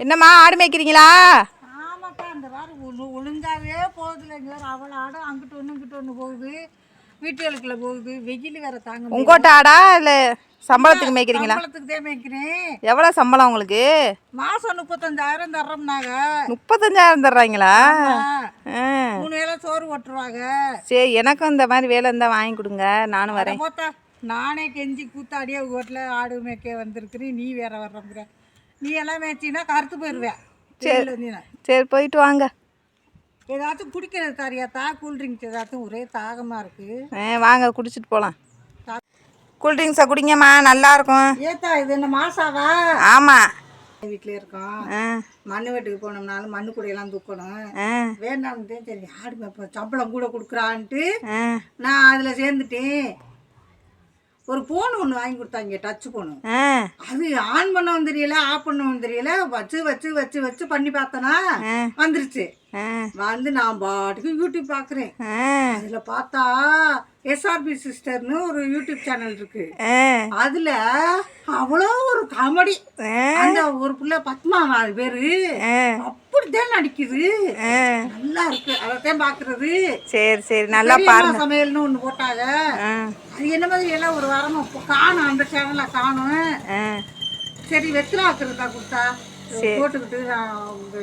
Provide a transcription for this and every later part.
என்னம்மா ஆடு மேய்க்கிறீங்களா? ஆமாக்கா, அந்த வாரம் ஒழுங்காகவே போகுதுல. இங்கே வேறு அவ்வளோ ஆடு அங்கிட்டு ஒன்று இங்கிட்டு ஒன்று போகுது, வீட்டுகளுக்குள்ள போகுது. வெயில் வேறு தாங்க. உங்கோட்ட ஆடா இல்லை சம்பளத்துக்கு மேய்க்கிறீங்களா? சம்பளத்துக்கு தான் மேய்க்கிறேன். எவ்வளோ சம்பளம் உங்களுக்கு? மாதம் 35,000 தர்றோம்னாங்க. 35,000 தர்றாங்களா? 3 வேளை சோறு ஓட்டுருவாங்க. சரி, எனக்கும் இந்த மாதிரி வேலை இருந்தால் வாங்கி கொடுங்க, நானும் வரேன். போத்தா, நானே கெஞ்சி கூத்தாடியே வீட்டில் ஆடு மேய்க்க வந்திருக்கிறேன். நீ வேற வர்றங்கிற. நீ எல்லாம் மேய்ச்சின்னா கருத்து போயிடுவேன். சரி சரி, போயிட்டு வாங்க. ஏதாச்சும் குடிக்கிறது தரியாத்தா? கூல்ட்ரிங்க்ஸ் ஏதாச்சும் ஒரே தாகமாக இருக்குது. வாங்க குடிச்சிட்டு போகலாம். கூல்ட்ரிங்க்ஸை குடிங்கம்மா, நல்லாயிருக்கும். ஏத்தா, இது என்ன மாசாவா? ஆமாம், வீட்டில் இருக்கோம். மண்ணு வீட்டுக்கு போனோம்னாலும் மண்ணு கூடையெல்லாம் தூக்கணும். வேண்டாம்னு சரி ஆடு மேய்ப்போம், சம்பளம் கூட கொடுக்குறான்ட்டு நான் அதில் சேர்ந்துட்டேன். ஒரு ஃபோன் ஒன்று வாங்கி கொடுத்தாங்க, டச் ஃபோனு. அது ஆன் பண்ணவும் தெரியல, ஆஃப் பண்ணவும் தெரியல. வச்சு வச்சு வச்சு வச்சு பண்ணி பார்த்தனா வந்துருச்சு. வந்து நான் பாட்டுக்கு யூடியூப் பார்க்குறேன். அதில் பார்த்தா SRP சிஸ்டர்னு ஒரு யூடியூப் சேனல் இருக்கு. அதில் அவ்வளோ ஒரு காமெடி. அந்த ஒரு பிள்ளை பத்மாவா அது பேரு, அப்படித்தான் நடிக்குது. நல்லா இருக்கு, அதைத்தான் பார்க்கறது. சரி சரி, நல்லா பாருங்க. சமையல்னு ஒன்று போட்டாங்க. அது என்ன மாதிரி எல்லாம் ஒரு வாரமா காணும், அந்த சேனலை காணும். சரி, வெத்தலை ஆக்குறதா கொடுத்தா போட்டுக்கிட்டு நான்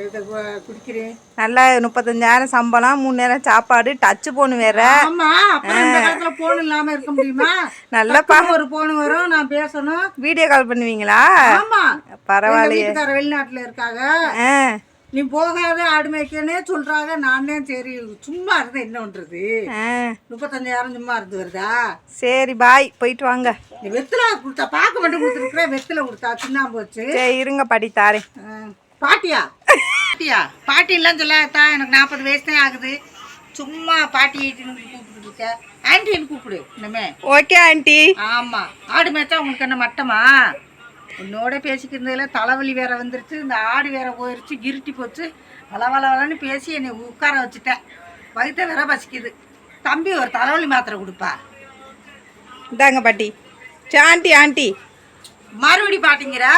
இதை குடிக்கிறேன். நல்லா 35,000 சம்பளம், 3 நேரம் சாப்பாடு, டச்சு போன் வேற. ஆமா, அப்புறம் இந்த காலத்துல போன் இல்லாம இருக்க முடியுமா? நல்லா ஒரு போன் வரும், நான் பேசணும். வீடியோ கால் பண்ணுவீங்களா? ஆமா, பரவாயில்லையே. வீட்டுக்கார வெளிநாட்டுல இருக்காங்க. நீ போகாத ஆடு மேய்க்கனே சொல்றாங்க. நானே சரி சும்மா இருந்த என்ன பண்றது. 35,000 சும்மா இருந்து வருதா? சரி பாய், போயிட்டு வாங்க. வெத்தலை கொடுத்தா பார்க்க மட்டும் கொடுத்துருக்குற. வெத்தலை கொடுத்தா சின்ன போச்சு. சரி இருங்க, படி தாரேன். பாட்டியா? பாட்டியா? பாட்டிலாம் சொல்லாதா, எனக்கு 40 வயசு தான் ஆகுது. சும்மா பாட்டி கூப்பிட்டு இருக்க. ஆன்டின்னு கூப்பிடு இனிமே. Okay aunty. ஆமா, ஆடு மேய்ச்சா உங்களுக்கு என்ன மட்டமா? என்னோட பேசிக்கிறதுல தலைவலி வேற வந்துருச்சு. இந்த ஆடு வேற போயிடுச்சு, இருட்டி போச்சு. வளவளன்னு பேசி என்னை உட்கார வச்சுட்டேன். வயிற்ற வேற பசிக்குது. தம்பி ஒரு தலைவலி மாத்திரை கொடுப்பா. இந்தாங்க பாட்டி. ஆண்டி ஆண்டி மறுபடி பாட்டிங்கிற?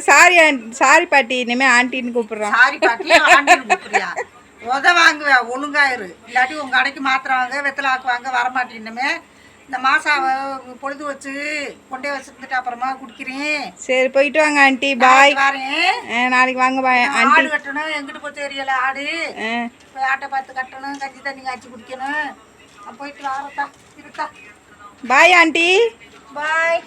சாரி சாரி பாட்டி, இனிமே ஆண்டின்னு கூப்பிடுறோம். சாரி பாட்டி, ஆண்டின்னு கூப்பிடுறியா? வாங்குவேன், ஒழுங்காயிரு. இல்லாட்டி உங்க கடைக்கு மாத்திரை வாங்க, வெத்தலை ஆக்குவாங்க, வரமாட்டேன்னுமே. இந்த மாசாவை பொழுது வச்சு கொண்டே வச்சுட்டு அப்புறமா குடிக்கிறேன். சரி, போயிட்டு வாங்க ஆண்டி. பாய். வரேன், நாளைக்கு வாங்க. பாய். ஆடு கட்டணும், எங்கிட்டு போய் தெரியல. ஆடு போய் ஆட்டை பார்த்து கட்டணும், கஞ்சி தண்ணி காய்ச்சி குடிக்கணும். போயிட்டு வரத்தா இருக்கா. Bye aunty. பாய்.